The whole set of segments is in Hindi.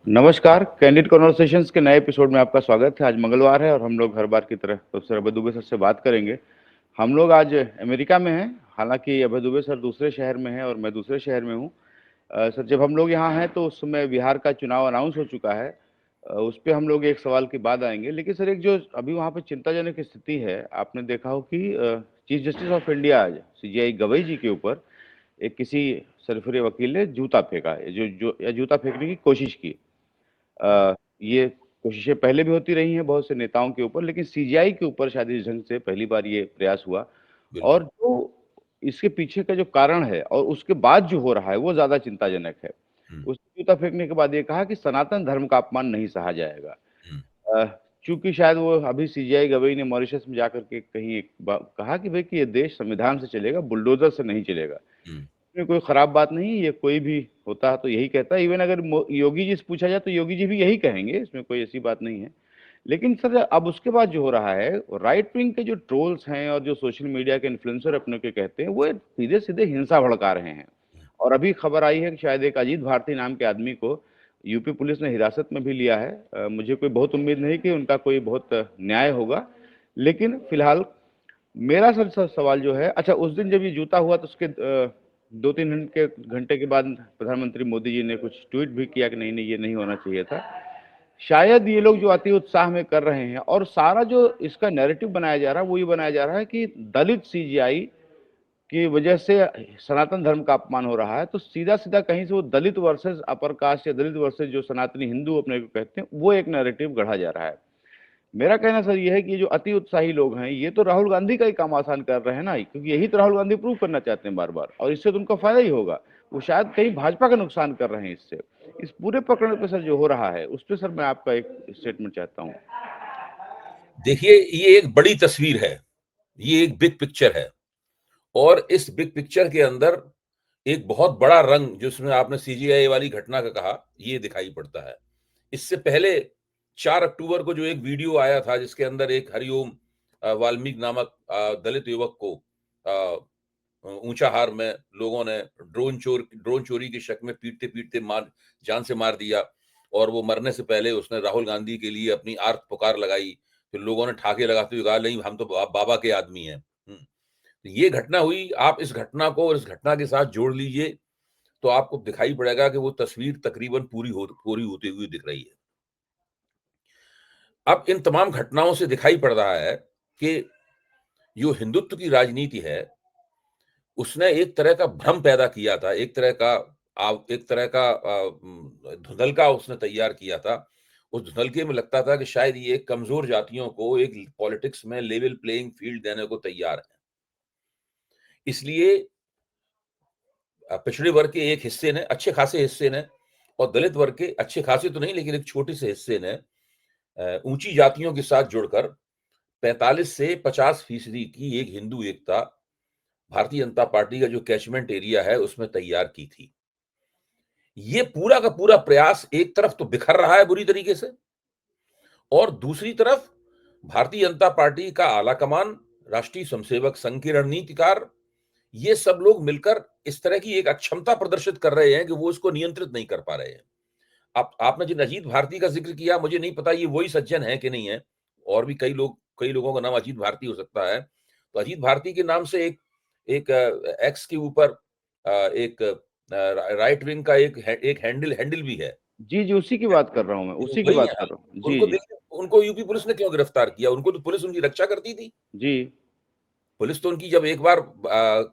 नमस्कार, कैंडिड कन्वर्सेशंस के नए एपिसोड में आपका स्वागत है। आज मंगलवार है और हम लोग हर बार की तरह प्रोफेसर अभय दुबे सर से बात करेंगे। हम लोग आज अमेरिका में हैं, हालांकि अभय दुबे सर दूसरे शहर में हैं और मैं दूसरे शहर में हूँ। सर, जब हम लोग यहाँ हैं तो उस समय बिहार का चुनाव अनाउंस हो चुका है। उस पे हम लोग एक सवाल के बाद आएंगे, लेकिन सर एक जो अभी वहाँ पे चिंताजनक स्थिति है, आपने देखा हो कि चीफ जस्टिस ऑफ इंडिया आज सीजेआई गवई जी के ऊपर एक किसी सरफिरे वकील ने जूता फेंका, जो जो या जूता फेंकने की कोशिश की। ये कोशिशें पहले भी होती रही हैं बहुत से नेताओं के ऊपर, लेकिन सीजेआई के ऊपर शायद इस ढंग से पहली बार ये प्रयास हुआ। और बिल्कुल। जो इसके पीछे का जो कारण है और उसके बाद जो हो रहा है वो ज्यादा चिंताजनक है। हुँ, उसने जूता फेंकने के बाद ये कहा कि सनातन धर्म का अपमान नहीं सहा जाएगा। हुँ, अ, चूंकि शायद वो अभी सीजेआई गवई ने मॉरिशस में जाकर के कहीं कहा कि भाई कि ये देश संविधान से चलेगा, बुलडोजर से नहीं चलेगा। हुँ, इसमें कोई खराब बात नहीं है, ये कोई भी होता है तो यही कहता है। इवन अगर योगी जी से पूछा जाए तो योगी जी भी यही कहेंगे, इसमें कोई ऐसी बात नहीं है। लेकिन सर अब उसके बाद जो हो रहा है, राइट विंग के जो ट्रोल्स हैं और जो सोशल मीडिया के इन्फ्लुएंसर अपने के कहते हैं, वो सीधे सीधे हिंसा भड़का रहे हैं। हुँ। और अभी खबर आई है कि शायद एक अजीत भारती नाम के आदमी को यूपी पुलिस ने हिरासत में भी लिया है। मुझे कोई बहुत उम्मीद नहीं कि उनका कोई बहुत न्याय होगा, लेकिन फिलहाल मेरा सर सवाल जो है, अच्छा उस दिन जब ये जूता हुआ तो उसके 2-3 घंटे के बाद प्रधानमंत्री मोदी जी ने कुछ ट्वीट भी किया कि नहीं नहीं ये नहीं होना चाहिए था। शायद ये लोग जो अति उत्साह में कर रहे हैं और सारा जो इसका नैरेटिव बनाया जा रहा है वो ये बनाया जा रहा है कि दलित सीजीआई की वजह से सनातन धर्म का अपमान हो रहा है, तो सीधा सीधा कहीं से वो दलित वर्सेस अपर कास्ट या दलित वर्सेस जो सनातनी हिंदू अपने को कहते हैं, वो एक नैरेटिव गढ़ा जा रहा है। मेरा कहना सर ये है कि जो अति उत्साही लोग हैं ये तो राहुल गांधी का ही काम आसान कर रहे हैं ना, क्योंकि यही तो राहुल गांधी प्रूव करना चाहते हैं बार बार, और इससे तो उनका फायदा ही होगा। वो शायद कहीं भाजपा का नुकसान कर रहे हैं इससे। इस पूरे प्रकरण पे सर जो हो रहा है उस पर सर मैं आपका एक स्टेटमेंट चाहता हूँ। देखिए, ये एक बड़ी तस्वीर है, ये एक बिग पिक्चर है और इस बिग पिक्चर के अंदर एक बहुत बड़ा रंग जिसमें आपने सीजीआई वाली घटना का कहा, ये दिखाई पड़ता है। इससे पहले 4 अक्टूबर को जो एक वीडियो आया था जिसके अंदर एक हरिओम वाल्मीकि नामक दलित युवक को ऊंचाहार में लोगों ने ड्रोन चोरी के शक में पीटते-पीटते जान से मार दिया और वो मरने से पहले उसने राहुल गांधी के लिए अपनी आर्त पुकार लगाई। फिर लोगों ने ठाके लगाते हुए कहा नहीं हम तो बाबा के आदमी हैं। तो ये घटना हुई, आप इस घटना को और इस घटना के साथ जोड़ लीजिए, तो आपको दिखाई पड़ेगा कि वो तस्वीर तकरीबन पूरी होती हुई दिख रही है। अब इन तमाम घटनाओं से दिखाई पड़ रहा है कि जो हिंदुत्व की राजनीति है, उसने एक तरह का भ्रम पैदा किया था, एक तरह का धुंधलका उसने तैयार किया था। उस धुंधलके में लगता था कि शायद ये कमज़ोर जातियों को एक पॉलिटिक्स में लेवल प्लेइंग फील्ड देने को तैयार है। इसलिए पिछड़े वर्ग के एक हिस्से ने, अच्छे खासे हिस्से ने और दलित वर्ग के अच्छे खासे तो नहीं लेकिन एक छोटे से हिस्से ने ऊंची जातियों के साथ जुड़कर 45 से 50% की एक हिंदू एकता भारतीय जनता पार्टी का जो कैचमेंट एरिया है उसमें तैयार की थी। ये पूरा का पूरा प्रयास एक तरफ तो बिखर रहा है बुरी तरीके से और दूसरी तरफ भारतीय जनता पार्टी का आला कमान, राष्ट्रीय स्वयंसेवक संघ के रणनीतिकार, ये सब लोग मिलकर इस तरह की एक अक्षमता प्रदर्शित कर रहे हैं कि वो इसको नियंत्रित नहीं कर पा रहे हैं। आपने जिन अजीत भारती का जिक्र किया, मुझे नहीं पता ये वही सज्जन है कि नहीं है। और भी कई लोगों का नाम अजीत भारती हो सकता है। तो अजीत भारती के नाम से एक एक्स के ऊपर एक राइट विंग का एक हैंडल भी है। जी जी, उसी की बात कर रहा हूँ मैं, उसी की वही बात है। कर रहा हूँ। जी उनको जी। देखिए, उनको यूपी पुलिस ने क्यों गिरफ्तार किया? उनको तो पुलिस उनकी रक्षा करती थी। जी। पुलिस तो उनकी जब एक बार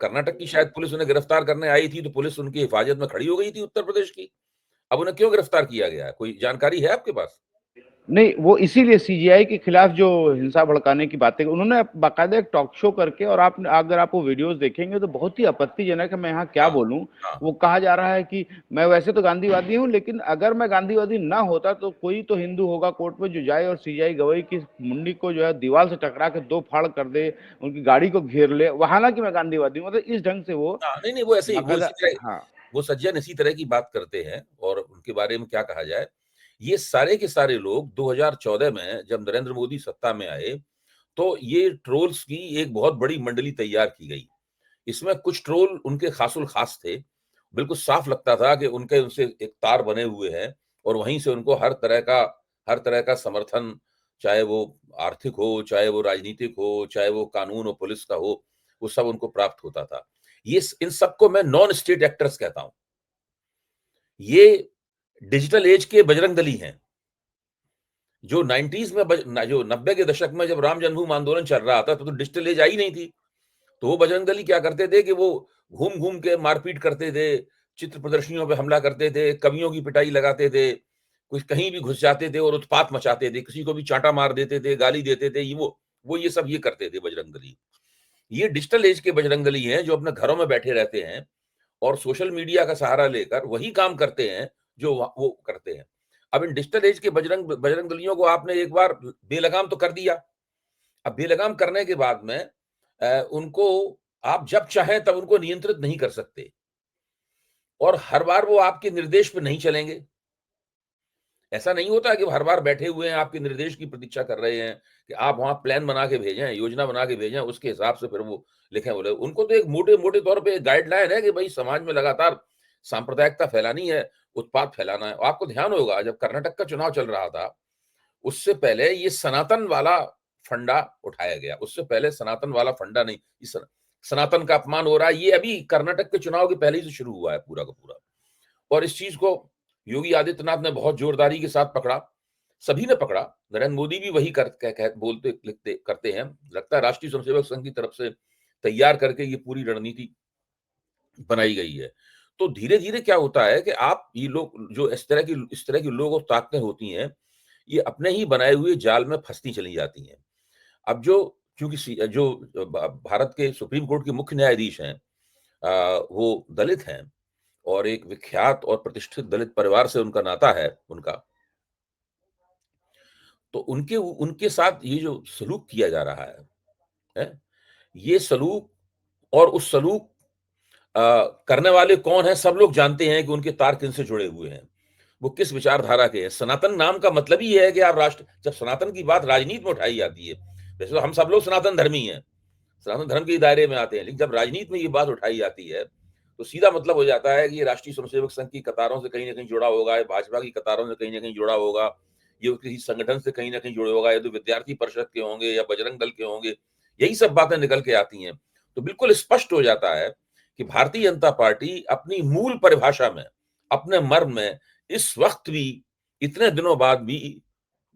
कर्नाटक की शायद पुलिस उन्हें गिरफ्तार करने आई थी, तो पुलिस उनकी हिफाजत में खड़ी हो गई थी उत्तर प्रदेश की। अब उन्हें क्यों गिरफ्तार किया गया है? कोई जानकारी है आपके पास? नहीं, वो इसीलिए सीजीआई के खिलाफ जो हिंसा भड़काने की बातें उन्होंने बाकायदा एक टॉक शो करके, और आप अगर आप वो वीडियोस देखेंगे तो बहुत ही आपत्तिजनक है। मैं यहाँ क्या हाँ, बोलूँ, हाँ। वो कहा जा रहा है कि मैं वैसे तो गांधीवादी हूँ, लेकिन अगर मैं गांधीवादी ना होता तो कोई तो हिंदू होगा कोर्ट में जो जाए और सीजीआई गवई की मुंडी को जो है दीवार से टकरा के दो फाड़ कर दे, उनकी गाड़ी को घेर ले, हालांकि मैं गांधीवादी हूँ। मतलब इस ढंग से वो हाँ, नहीं, नहीं, वो ऐसे ही वो बाकायदा। इसी तरह हाँ। वो सज्जन इसी तरह की बात करते हैं और उनके बारे में क्या कहा जाए। ये सारे के सारे लोग 2014 में जब नरेंद्र मोदी सत्ता में आए, तो ये ट्रोल्स की एक बहुत बड़ी मंडली तैयार की गई। इसमें कुछ ट्रोल उनके खासुल खास थे। बिल्कुल साफ लगता था कि उनसे एक तार बने हुए हैं और वहीं से उनको हर तरह का समर्थन, चाहे वो आर्थिक हो, चाहे वो राजनीतिक हो, चाहे वो कानून और पुलिस का हो, वो सब उनको प्राप्त होता था। ये इन सबको मैं नॉन स्टेट एक्टर्स कहता हूं। ये डिजिटल एज के बजरंग दली हैं, जो 90s में जो 90 के दशक में जब राम जन्मभूमि आंदोलन चल रहा था तो डिजिटल एज आई नहीं थी। तो वो बजरंग दली क्या करते थे कि वो घूम घूम के मारपीट करते थे, चित्र प्रदर्शनियों पे हमला करते थे, कवियों की पिटाई लगाते थे, कुछ कहीं भी घुस जाते थे और उत्पात मचाते थे, किसी को भी चांटा मार देते थे, गाली देते थे। वो ये सब ये करते थे बजरंग दली। ये डिजिटल एज के बजरंग दली हैं जो अपने घरों में बैठे रहते हैं और सोशल मीडिया का सहारा लेकर वही काम करते हैं जो वो करते हैं। अब इन डिजिटल एज के बजरंग दलियों को आपने एक बार बेलगाम तो कर दिया। अब बेलगाम करने के बाद में उनको आप जब चाहें तब उनको नियंत्रित नहीं कर सकते और हर बार वो आपके निर्देश पे नहीं चलेंगे। ऐसा नहीं होता कि वो हर बार बैठे हुए हैं आपके निर्देश की प्रतीक्षा कर रहे हैं कि आप वहां प्लान बना के भेजें, योजना बना के भेजें, उसके हिसाब से फिर वो लिखें। बोले उनको तो एक मोटे मोटे तौर पे एक गाइडलाइन है कि भाई समाज में लगातार सांप्रदायिकता फैलानी है, उत्पात फैलाना है। आपको ध्यान होगा जब कर्नाटक का चुनाव चल रहा था उससे पहले ये सनातन वाला फंडा उठाया गया। उससे पहले सनातन वाला फंडा नहीं, इस सनातन का अपमान हो रहा है, ये अभी कर्नाटक के चुनाव के पहले ही से शुरू हुआ है पूरा का पूरा। और इस चीज को योगी आदित्यनाथ ने बहुत जोरदारी के साथ पकड़ा, सभी ने पकड़ा। नरेंद्र मोदी भी वही बोलते लिखते करते हैं। लगता है राष्ट्रीय स्वयंसेवक संघ की तरफ से तैयार करके ये पूरी रणनीति बनाई गई है। तो धीरे धीरे क्या होता है कि आप ये लोग जो इस तरह की लोग और ताकतें होती हैं, ये अपने ही बनाए हुए जाल में फंसती चली जाती हैं। अब क्योंकि जो भारत के सुप्रीम कोर्ट के मुख्य न्यायाधीश हैं, वो दलित हैं और एक विख्यात और प्रतिष्ठित दलित परिवार से उनका नाता है उनका। तो उनके उनके साथ ये जो सलूक किया जा रहा है, ये सलूक और उस सलूक करने वाले कौन है सब लोग जानते हैं कि उनके तार किनसे जुड़े हुए हैं, वो किस विचारधारा के हैं। सनातन नाम का मतलब ही है कि आप राष्ट्र, जब सनातन की बात राजनीति में उठाई जाती है, वैसे तो हम सब लोग सनातन धर्मी हैं, सनातन धर्म के दायरे में आते हैं, लेकिन जब राजनीति में ये बात उठाई जाती है तो सीधा मतलब हो जाता है कि ये राष्ट्रीय स्वयंसेवक संघ की कतारों से कहीं ना कहीं जुड़ा होगा, ये भाजपा की कतारों से कहीं ना कहीं जुड़ा होगा, ये किसी संगठन से कहीं ना कहीं जुड़े होगा, ये तो विद्यार्थी परिषद के होंगे या बजरंग दल के होंगे, यही सब बातें निकल के आती हैं। तो बिल्कुल स्पष्ट हो जाता है कि भारतीय जनता पार्टी अपनी मूल परिभाषा में, अपने मर्म में इस वक्त भी, इतने दिनों बाद भी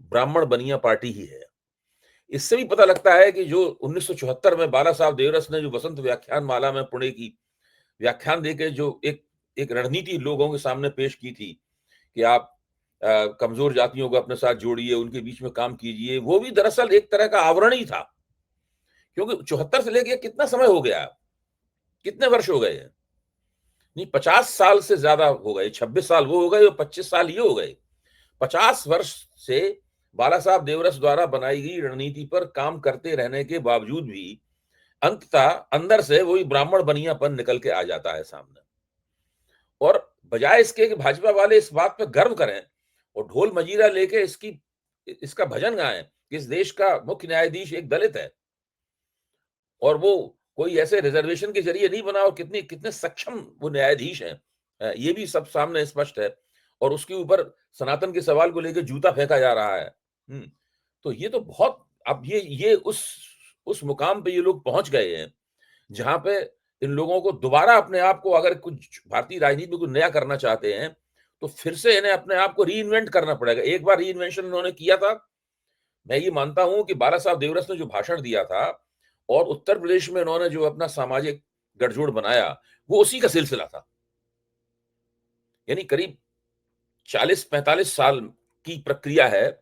ब्राह्मण बनिया पार्टी ही है। इससे भी पता लगता है कि जो 1974 में बाला साहब देवरस ने जो वसंत व्याख्यान माला में पुणे की व्याख्यान देके जो एक रणनीति लोगों के सामने पेश की थी कि आप कमजोर जातियों को अपने साथ जोड़िए, उनके बीच में काम कीजिए, वो भी दरअसल एक तरह का आवरण ही था। क्योंकि 74 से लेके कितना समय हो गया, कितने वर्ष हो गए हैं? नहीं, 50 साल से ज्यादा हो गए, 26 साल वो हो गए और 25 साल ये हो गए। 50 वर्ष से बाला साहब देवरस द्वारा बनाई गई रणनीति पर काम करते रहने के बावजूद भी अंततः अंदर से वही ब्राह्मण बनियापन निकल के आ जाता है सामने। और बजाय इसके कि भाजपा वाले इस बात पर गर्व करें और ढोल मजीरा लेके इसका भजन गाएं कि इस देश का मुख्य न्यायाधीश एक दलित है और वो कोई ऐसे रिजर्वेशन के जरिए नहीं बना, और कितने कितने सक्षम वो न्यायाधीश हैं, ये भी सब सामने स्पष्ट है। और उसके ऊपर सनातन के सवाल को लेकर जूता फेंका जा रहा है। तो ये तो बहुत, अब ये उस मुकाम पे ये लोग पहुंच गए हैं जहां पे इन लोगों को दोबारा अपने आप को, अगर कुछ भारतीय राजनीति में कुछ नया करना चाहते हैं तो फिर से इन्हें अपने आप को री इन्वेंट करना पड़ेगा। एक बार री इन्वेंशन इन्होंने किया था। मैं ये मानता हूं कि बाला साहब देवरस ने जो भाषण दिया था और उत्तर प्रदेश में इन्होंने जो अपना सामाजिक गठजोड़ बनाया, वो उसी का सिलसिला था। यानी करीब 40-45 साल की प्रक्रिया है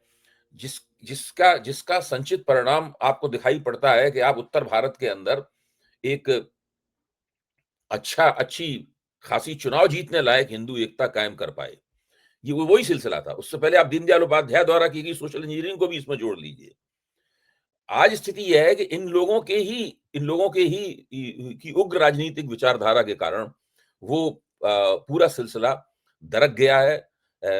जिसका संचित परिणाम आपको दिखाई पड़ता है कि आप उत्तर भारत के अंदर एक अच्छी खासी चुनाव जीतने लायक हिंदू एकता कायम कर पाए। ये वही सिलसिला था। उससे पहले आप दीनदयाल उपाध्याय द्वारा की गई सोशल इंजीनियरिंग को भी इसमें जोड़ लीजिए। आज स्थिति यह है कि इन लोगों के ही की उग्र राजनीतिक विचारधारा के कारण वो पूरा सिलसिला दरक गया है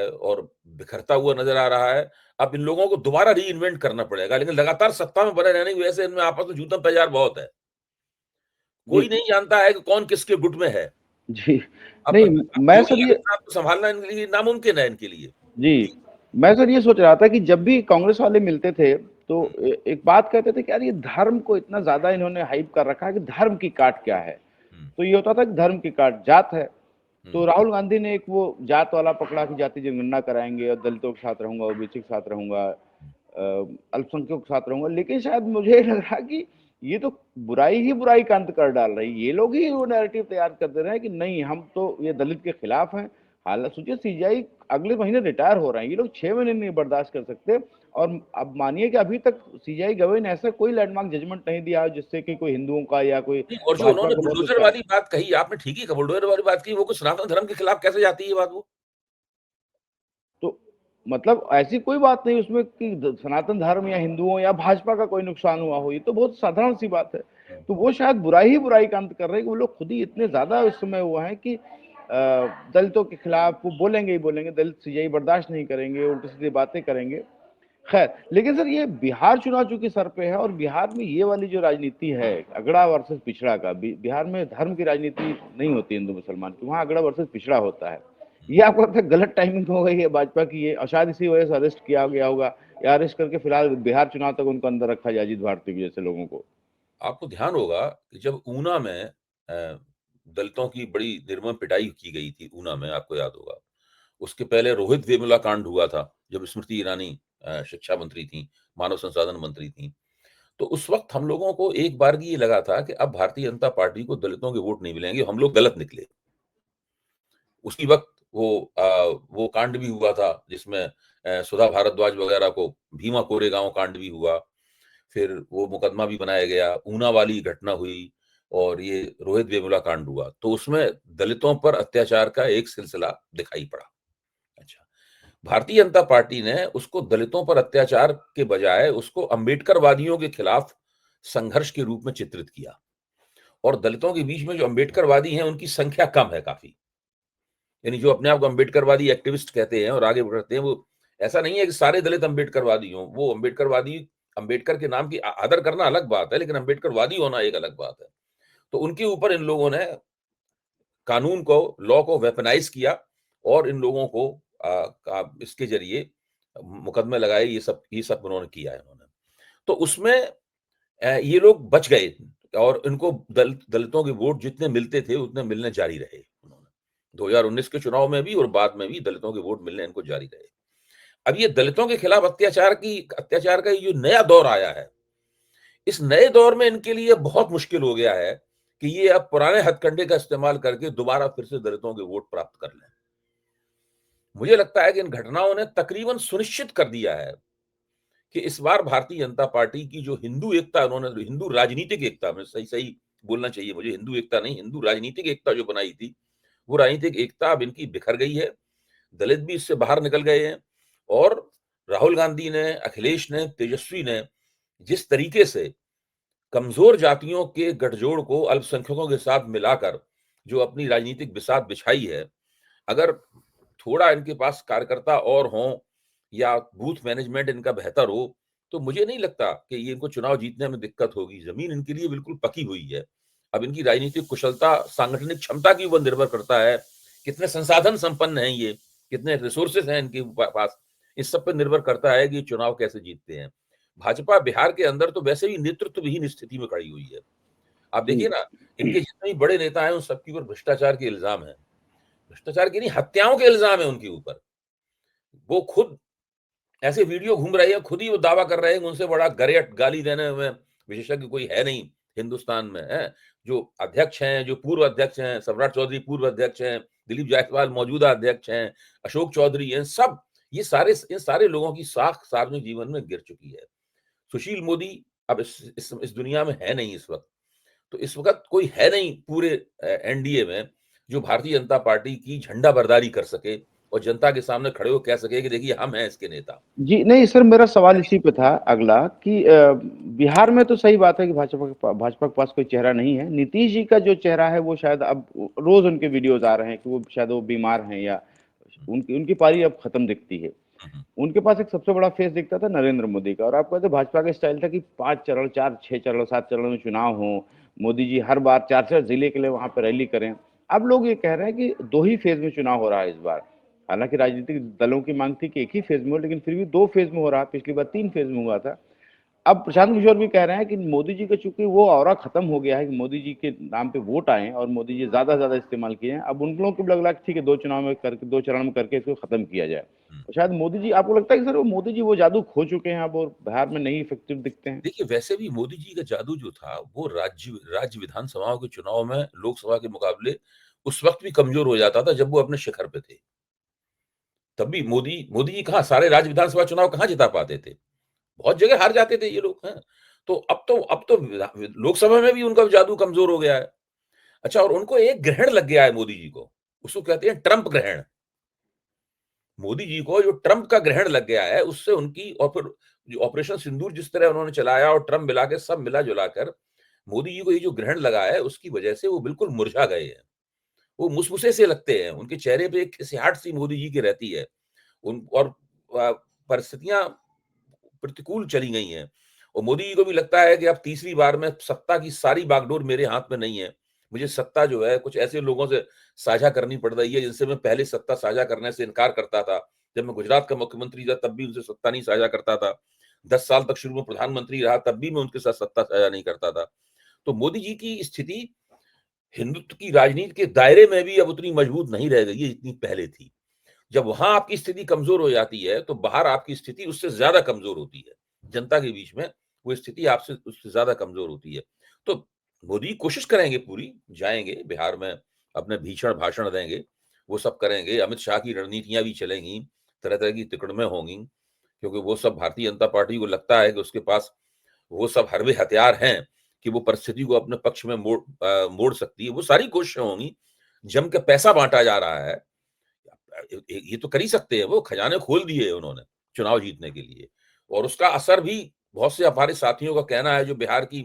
और बिखरता हुआ नजर आ रहा है। अब इन लोगों को दोबारा री इन्वेंट करना पड़ेगा, लेकिन लगातार सत्ता में बने रहने की वजह से इनमें आपस में जूतम पैजार बहुत है। जी कोई नहीं जानता है कि कौन किसके गुट में है। जी अब नहीं, मैं योगी सर ये आदित्यनाथ को संभालना इनके लिए नामुमकिन है, इनके लिए। जी, मैं सर ये सोच रहा था कि जब भी कांग्रेस वाले मिलते थे, तो एक बात कहते थे कि यार ये धर्म को इतना ज़्यादा इन्होंने हाइप कर रखा है कि धर्म की काट क्या है? हुँ, तो ये होता था कि धर्म की काट जात है। तो हुँ, राहुल गांधी ने एक वो जात वाला पकड़ा कि जाति जनगणना कराएँगे और दलितों के साथ रहूँगा, ओबीसी के साथ रहूँगा, अल्पसंख्यकों के साथ रहूँगा। लेकिन शायद मुझे लग रहा है कि ये तो बुराई ही बुराई का अंत कर डाल रही है। ये लोग ही वो नैरेटिव तैयार कर दे रहे हैं कि नहीं, हम तो ये दलित के खिलाफ हैं। हालाँकि सोचिए, सीजेआई अगले महीने रिटायर हो रहे हैं। ये लोग 6 महीने नहीं बर्दाश्त कर सकते। और अब मानिए कि अभी तक सीजेआई गवाही ने ऐसा कोई लैंडमार्क जजमेंट नहीं दिया है जिससे कि कोई हिंदुओं का या कोई नहीं, और जो भाजपा उन्होंने का बहुत बुलडोज़र नुकसान। वाली बात कही, आपने ठीक ही कहा, बुलडोज़र वाली बात की, वो कुछ सनातन धर्म के खिलाफ कैसे जाती है ये बात वो? तो मतलब ऐसी कोई बात नहीं उसमें कि सनातन धर्म या हिंदुओं या भाजपा का कोई नुकसान हुआ हो। ये तो बहुत साधारण सी बात है। हुँ, तो वो शायद बुराई ही बुराई का अंत कर रहे हैं कि वो लोग खुद ही इतने ज्यादा इस समय हुआ है कि दलितों के खिलाफ वो बोलेंगे ही बोलेंगे। दलित सीजेआई बर्दाश्त नहीं करेंगे, उल्टी सीधी बातें करेंगे। खैर, लेकिन सर ये बिहार चुनाव चूंकि सर पे है और बिहार में ये वाली जो राजनीति है, अगड़ा वर्सेस पिछड़ा का, बिहार में धर्म की राजनीति नहीं होती हिंदू मुसलमान की, वहाँ अगड़ा वर्सेस पिछड़ा होता है। हुँ। ये आपको लगता है गलत टाइमिंग हो गई है भाजपा की ये, और शायद इसी वजह से अरेस्ट किया गया होगा, या अरेस्ट करके फिलहाल बिहार चुनाव तक उनको अंदर रखा जाए, अजीत भारती के जैसे लोगों को। आपको ध्यान होगा कि जब ऊना में दलितों की बड़ी निर्मम पिटाई की गई थी ऊना में, आपको याद होगा। उसके पहले रोहित वेमुला कांड हुआ था, जब स्मृति ईरानी शिक्षा मंत्री थीं, मानव संसाधन मंत्री थीं। तो उस वक़्त हम लोगों को एक बारगी ये लगा था कि अब भारतीय जनता पार्टी को दलितों के वोट नहीं मिलेंगे, हम लोग गलत निकले। उसी वक़्त वो कांड भी हुआ था जिसमें सुधा भारद्वाज वगैरह को भीमा कोरेगाँव कांड भी हुआ। फिर वो मुकदमा भी बनाया गया, ऊना वाली घटना हुई और ये रोहित वेमुला कांड हुआ। तो उसमें दलितों पर अत्याचार का एक सिलसिला दिखाई पड़ा। अच्छा, भारतीय जनता पार्टी ने उसको दलितों पर अत्याचार के बजाय उसको अम्बेडकरवादियों के खिलाफ संघर्ष के रूप में चित्रित किया और दलितों के बीच में जो अम्बेडकरवादी हैं, उनकी संख्या कम है काफ़ी। यानी जो अपने आप को अम्बेडकरवादी एक्टिविस्ट कहते हैं और आगे बढ़ते हैं, वो ऐसा नहीं है कि सारे दलित अम्बेडकरवादी हों। वो अम्बेडकरवादी, अम्बेडकर के नाम की आदर करना अलग बात है, लेकिन अम्बेडकरवादी होना एक अलग बात है। तो उनके ऊपर इन लोगों ने कानून को, लॉ को वेपनाइज़ किया और इन लोगों को इसके ज़रिए मुकदमे लगाए, ये सब उन्होंने किया है उन्होंने। तो उसमें ये लोग बच गए और इनको दलितों के वोट जितने मिलते थे, उतने मिलने जारी रहे उन्होंने। 2019 के चुनाव में भी और बाद में भी दलितों के वोट मिलने इनको जारी रहे। अब ये दलितों के खिलाफ अत्याचार का ये जो नया दौर आया है, इस नए दौर में इनके लिए बहुत मुश्किल हो गया है कि ये अब पुराने हथकंडे का इस्तेमाल करके दोबारा फिर से दलितों के वोट प्राप्त कर लें। मुझे लगता है कि इन घटनाओं ने तकरीबन सुनिश्चित कर दिया है कि इस बार भारतीय जनता पार्टी की जो हिंदू एकता उन्होंने, हिंदू राजनीतिक एकता में सही-सही बोलना चाहिए मुझे, हिंदू एकता नहीं, हिंदू राजनीतिक एकता जो बनाई थी, वो राजनीतिक एकता अब इनकी बिखर गई है। दलित भी इससे बाहर निकल गए हैं और राहुल गांधी ने, अखिलेश ने, तेजस्वी ने जिस तरीके से कमजोर जातियों के गठजोड़ को अल्पसंख्यकों के साथ मिलाकर जो अपनी राजनीतिक बिसात बिछाई है, अगर थोड़ा इनके पास कार्यकर्ता और हों या बूथ मैनेजमेंट इनका बेहतर हो, तो मुझे नहीं लगता कि ये इनको चुनाव जीतने में दिक्कत होगी। ज़मीन इनके लिए बिल्कुल पकी हुई है। अब इनकी राजनीतिक कुशलता, सांगठनिक क्षमता के ऊपर निर्भर करता है, कितने संसाधन संपन्न हैं ये, कितने रिसोर्सेज़ हैं इनके पास, इस सब पे निर्भर करता है कि ये चुनाव कैसे जीतते हैं। भाजपा बिहार के अंदर तो वैसे भी नेतृत्वहीन स्थिति में खड़ी हुई है। आप देखिए जी। ना, इनके जितने भी बड़े नेता हैं, उन सबके ऊपर भ्रष्टाचार के इल्ज़ाम हैं। भ्रष्टाचार की नहीं, हत्याओं के इल्ज़ाम है उनके ऊपर। वो खुद ऐसे वीडियो घूम रहे हैं, खुद ही वो दावा कर रहे हैं कि उनसे बड़ा गरेट गाली देने में विशेषज्ञ कोई है नहीं हिंदुस्तान में, हैं। जो अध्यक्ष हैं, जो पूर्व अध्यक्ष हैं, सम्राट चौधरी पूर्व अध्यक्ष हैं, दिलीप जायसवाल मौजूदा अध्यक्ष हैं, अशोक चौधरी हैं, सब इन सारे लोगों की साख सार्वजनिक जीवन में गिर चुकी है। सुशील मोदी अब इस दुनिया में है नहीं इस वक़्त। तो इस वक़्त कोई है नहीं पूरे एनडीए में जो भारतीय जनता पार्टी की झंडा बरदारी कर सके और जनता के सामने खड़े होके कह सके कि देखिए हम हैं इसके नेता। जी, नहीं सर, मेरा सवाल इसी पे था अगला कि बिहार में तो सही बात है कि भाजपा के पास कोई चेहरा नहीं है। नीतीश जी का जो चेहरा है वो शायद अब रोज़ उनके वीडियोज़ आ रहे हैं कि वो शायद वो बीमार हैं, या उनकी उनकी पारी अब खत्म दिखती है। हुँ, हुँ। उनके पास एक सबसे बड़ा फेस दिखता था नरेंद्र मोदी का, और आप कहते भाजपा का स्टाइल था कि 5 चरण, 4, 6 चरण, 7 चरणों में चुनाव हो, मोदी जी हर बार 4-4 जिले के लिए वहाँ पे रैली करें। अब लोग ये कह रहे हैं कि 2 ही फेज़ में चुनाव हो रहा है इस बार। हालांकि राजनीतिक दलों की मांग थी कि एक ही फेज में हो, लेकिन फिर भी 2 फेज में हो रहा, पिछली बार 3 फेज में हुआ था। अब प्रशांत किशोर भी कह रहे हैं कि मोदी जी का चूंकि वो ऑरा खत्म हो गया है कि मोदी जी के नाम पे वोट आए हैं और मोदी जी ज्यादा ज्यादा इस्तेमाल किए हैं, अब उन लोगों को भी लग रहा है कि ठीक है 2 चुनाव में करके 2 चरण में करके इसको खत्म किया जाए। हम्म। तो शायद मोदी जी, आपको लगता है कि सर वो मोदी जी वो जादू खो चुके हैं अब और बिहार में नहीं इफेक्टिव दिखते हैं? देखिए, वैसे भी मोदी जी का जादू जो था वो राज्य राज्य विधानसभाओं के चुनाव में लोकसभा के मुकाबले उस वक्त भी कमजोर हो जाता था जब वो अपने शिखर पे थे। तब भी मोदी मोदी जी कहाँ सारे राज्य विधानसभा चुनाव कहाँ जिता पाते थे? बहुत जगह हार जाते थे ये लोग, हैं। तो अब तो लोकसभा में भी उनका जादू कमजोर हो गया है। अच्छा, और उनको एक ग्रहण लग गया है मोदी जी को, उसको कहते हैं ट्रंप ग्रहण। मोदी जी को जो ट्रंप का ग्रहण लग गया है, उससे उनकी, और फिर जो ऑपरेशन सिंदूर जिस तरह उन्होंने चलाया और ट्रंप मिला के सब मिला-जुला कर मोदी जी को ये जो ग्रहण लगा है, उसकी वजह से वो बिल्कुल मुरझा गए हैं। वो मुसमुसे से लगते हैं, उनके चेहरे पे एक खिसियाहट सी मोदी जी की रहती है। उन और परिस्थितियाँ प्रतिकूल चली गई हैं और मोदी जी को भी लगता है कि अब तीसरी बार में सत्ता की सारी बागडोर मेरे हाथ में नहीं है। मुझे सत्ता जो है कुछ ऐसे लोगों से साझा करनी पड़ रही है जिनसे मैं पहले सत्ता साझा करने से इनकार करता था। जब मैं गुजरात का मुख्यमंत्री था तब भी उनसे सत्ता नहीं साझा करता था। 10 साल तक शुरू में प्रधानमंत्री रहा तब भी मैं उनके साथ सत्ता साझा नहीं करता था। तो मोदी जी की स्थिति हिंदुत्व की राजनीति के दायरे में भी अब उतनी मजबूत नहीं रह गई है जितनी पहले थी। जब वहां आपकी स्थिति कमजोर हो जाती है तो बाहर आपकी स्थिति उससे ज्यादा कमजोर होती है। जनता के बीच में वो स्थिति आपसे उससे ज्यादा कमजोर होती है। तो मोदी कोशिश करेंगे, पूरी जाएंगे बिहार में, अपने भीषण भाषण देंगे, वो सब करेंगे। अमित शाह की रणनीतियां भी चलेंगी, तरह तरह की तिकड़में होंगी, क्योंकि वो सब भारतीय जनता पार्टी को लगता है कि उसके पास वो सब हरबे हथियार हैं कि वो परिस्थिति को अपने पक्ष में मोड़ सकती है। वो सारी कोशिशें होंगी। जम के पैसा बांटा जा रहा है, ये तो कर ही सकते हैं, वो खजाने खोल दिए उन्होंने चुनाव जीतने के लिए। और उसका असर भी बहुत से हमारे साथियों का कहना है जो बिहार की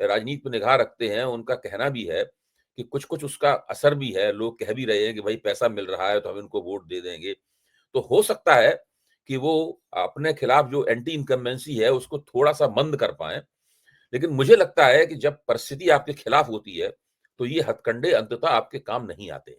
राजनीति पर निगाह रखते हैं, उनका कहना भी है कि कुछ कुछ उसका असर भी है। लोग कह भी रहे हैं कि भाई पैसा मिल रहा है तो हम इनको वोट दे देंगे। तो हो सकता है कि वो अपने खिलाफ जो एंटी इनकम्बेंसी है उसको थोड़ा सा मंद कर पाए। लेकिन मुझे लगता है कि जब परिस्थिति आपके खिलाफ होती है तो ये हथकंडे अंततः आपके काम नहीं आते हैं।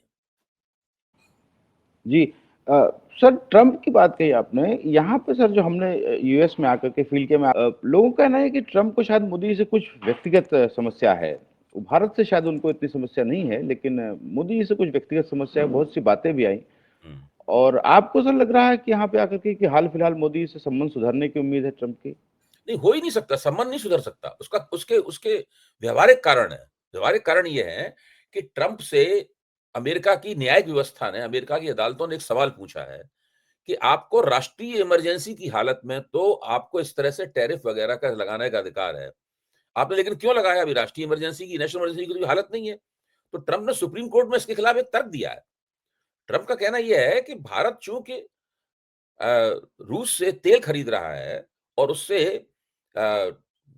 जी। सर, ट्रंप की बात कही आपने, यहाँ पे सर जो हमने यूएस में आकर के फील्ड के में लोगों का कहना है कि ट्रंप को शायद मोदी से कुछ व्यक्तिगत समस्या है। भारत से शायद उनको इतनी समस्या नहीं है, लेकिन मोदी जी से कुछ व्यक्तिगत समस्या है, बहुत सी बातें भी आई। हम्म। और आपको सर लग रहा है कि यहाँ पे आकर के कि हाल फिलहाल मोदी से संबंध सुधरने की उम्मीद है ट्रंप की? नहीं, हो ही नहीं सकता, संबंध नहीं सुधर सकता। उसका उसके उसके व्यावहारिक कारण है। व्यावहारिक कारण ये है कि ट्रंप से अमेरिका की न्यायिक व्यवस्था ने, अमेरिका की अदालतों ने एक सवाल पूछा है कि आपको राष्ट्रीय इमरजेंसी की हालत में तो आपको इस तरह से टैरिफ वगैरह का लगाने का अधिकार है। आपने लेकिन क्यों लगाया? अभी राष्ट्रीय इमरजेंसी की, नेशनल इमरजेंसी की तो हालत नहीं है। तो ट्रंप ने सुप्रीम कोर्ट में इसके खिलाफ एक तर्क दिया है। ट्रंप का कहना यह है कि भारत चूंकि रूस से तेल खरीद रहा है और उससे अ,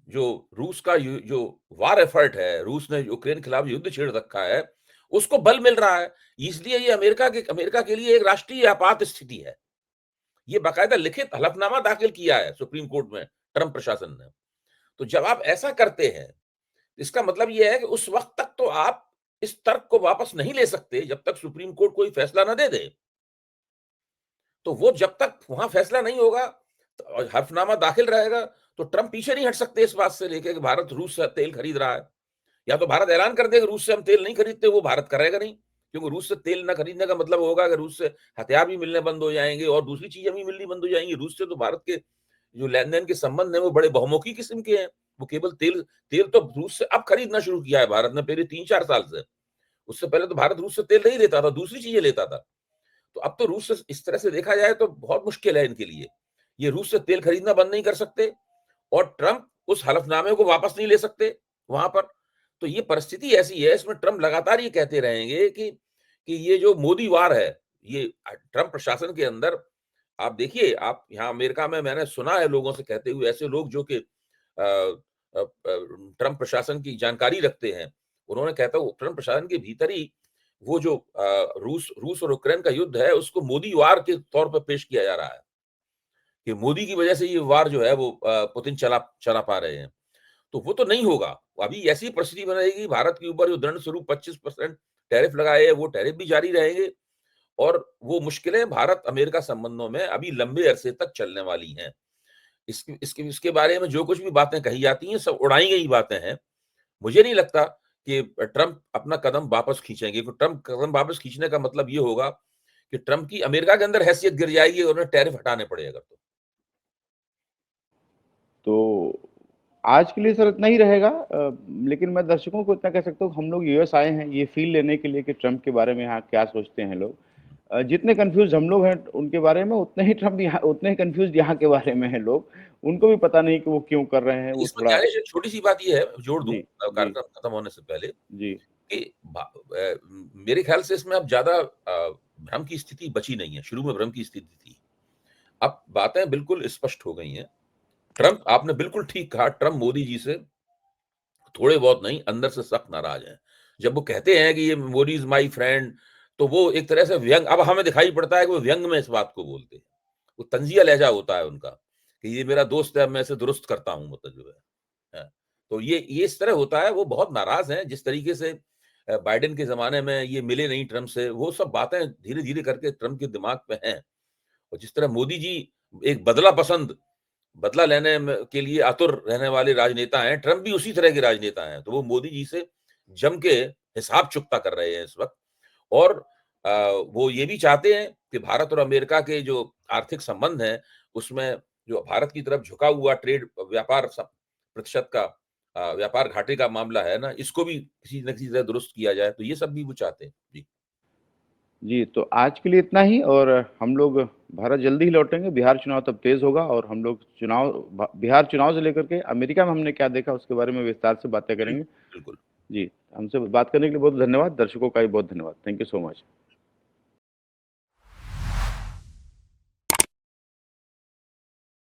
जो रूस का जो वार एफर्ट है, रूस ने यूक्रेन के खिलाफ युद्ध छेड़ रखा है, उसको बल मिल रहा है। इसलिए ये अमेरिका के लिए एक राष्ट्रीय आपात स्थिति है। ये बाकायदा लिखित हलफनामा दाखिल किया है सुप्रीम कोर्ट में ट्रंप प्रशासन ने। तो जब आप ऐसा करते हैं, इसका मतलब ये है कि उस वक्त तक तो आप इस तर्क को वापस नहीं ले सकते जब तक सुप्रीम कोर्ट कोई फैसला ना दे दे। तो वो जब तक वहां फैसला नहीं होगा तो हल्फनामा दाखिल रहेगा, तो ट्रंप पीछे नहीं हट सकते इस बात से लेके कि भारत रूस से तेल खरीद रहा है। या तो भारत ऐलान कर दे कि रूस से हम तेल नहीं खरीदते, वो भारत करेगा नहीं, क्योंकि रूस से तेल न खरीदने का मतलब होगा कि रूस से हथियार भी मिलने बंद हो जाएंगे और दूसरी चीजें भी मिलनी बंद हो जाएंगी। रूस से तो भारत के जो लेन देन के संबंध है वो बड़े बहुमुखी किस्म के हैं। वो केवल तेल तेल तो रूस से अब खरीदना शुरू किया है भारत ने, पहले 3-4 साल से। उससे पहले तो भारत रूस से तेल नहीं लेता था, दूसरी चीजें लेता था। तो अब तो रूस से इस तरह से देखा जाए तो बहुत मुश्किल है इनके लिए। ये रूस से तेल खरीदना बंद नहीं कर सकते और ट्रंप उस हलफनामे को वापस नहीं ले सकते वहां पर। तो ये परिस्थिति ऐसी है, इसमें ट्रंप लगातार ये कहते रहेंगे कि ये जो मोदी वार है, ये ट्रंप प्रशासन के अंदर आप देखिए, आप यहाँ अमेरिका में मैंने सुना है लोगों से कहते हुए, ऐसे लोग जो कि ट्रंप प्रशासन की जानकारी रखते हैं, उन्होंने कहता है ट्रंप प्रशासन के भीतर ही वो जो रूस रूस और यूक्रेन का युद्ध है उसको मोदी वार के तौर पर पेश किया जा रहा है कि मोदी की वजह से ये वार जो है वो पुतिन चला चला पा रहे हैं। तो वो तो नहीं होगा। अभी ऐसी परिस्थिति बनेगी, भारत के ऊपर जो दंड स्वरूप 25% टैरिफ लगाए हैं वो टैरिफ भी जारी रहेंगे और वो मुश्किलें भारत अमेरिका संबंधों में अभी लंबे अरसे तक चलने वाली हैं। इसके बारे में जो कुछ भी बातें कही जाती हैं, सब उड़ाई गई बातें हैं। मुझे नहीं लगता कि ट्रंप अपना कदम वापस खींचेंगे, क्योंकि ट्रंप कदम वापस खींचने का मतलब ये होगा कि ट्रंप की अमेरिका के अंदर हैसियत गिर जाएगी और उन्हें टैरिफ हटाने पड़े अगर तो। तो आज के लिए सर इतना ही रहेगा, लेकिन मैं दर्शकों को इतना कह सकता हूँ, हम लोग यूएस आए हैं ये फील लेने के लिए कि ट्रंप के बारे में यहाँ क्या सोचते हैं लोग। जितने कंफ्यूज हम लोग हैं उनके बारे में, उतने ही ट्रंप यहाँ, उतने ही कंफ्यूज यहाँ के बारे में है लोग। उनको भी पता नहीं कि वो क्यों कर रहे हैं, वो इसमें थोड़ा। ज्ञानेश एक छोटी-सी बात ये है, जोड़ दूँ जी, जी, कार्यक्रम खत्म होने से पहले, जी, कि मेरे ख्याल से इसमें अब ज़्यादा भ्रम की स्थिति बची नहीं है। शुरू में भ्रम की स्थिति थी। अब बातें बिल्कुल स्पष्ट हो गई हैं। ट्रंप, आपने बिल्कुल ठीक कहा, ट्रंप मोदी जी से थोड़े बहुत नहीं, अंदर से सख्त नाराज़ हैं। जब वो कहते हैं कि ये मोदी इज़ माय फ्रेंड, तो वो एक तरह से व्यंग, अब हमें दिखाई पड़ता है कि वो व्यंग में इस बात को बोलते हैं। वो तंज़िया लहज़ा होता है उनका, कि ये मेरा दोस्त है, मैं इसे दुरुस्त करता हूँ, मतलब जो है। तो ये इस तरह होता है, वो बहुत नाराज़ हैं, जिस तरीके से बाइडेन के ज़माने में ये मिले नहीं ट्रंप से, वो सब बातें धीरे-धीरे करके ट्रंप के दिमाग में हैं। और जिस तरह मोदी जी एक बदला पसंद, बदला लेने के लिए आतुर रहने वाले राजनेता हैं, ट्रंप भी उसी तरह के राजनेता हैं। तो वो मोदी जी से जम के हिसाब चुकता कर रहे हैं इस वक्त। और वो ये भी चाहते हैं कि भारत और अमेरिका के जो आर्थिक संबंध हैं, उसमें जो भारत की तरफ झुका हुआ ट्रेड व्यापार प्रतिशत का व्यापार घाटे का मामला है ना, इसको भी किसी न किसी तरह दुरुस्त किया जाए। तो ये सब भी वो चाहते हैं। जी। जी। तो आज के लिए इतना ही, और हम लोग भारत जल्दी ही लौटेंगे। बिहार चुनाव तब तेज होगा और हम लोग बिहार चुनाव से लेकर के अमेरिका में हमने क्या देखा उसके बारे में विस्तार से बातें बिल्कुल, करेंगे। बिल्कुल। जी, हमसे बात करने के लिए बहुत धन्यवाद। दर्शकों का भी बहुत धन्यवाद। Thank you so much.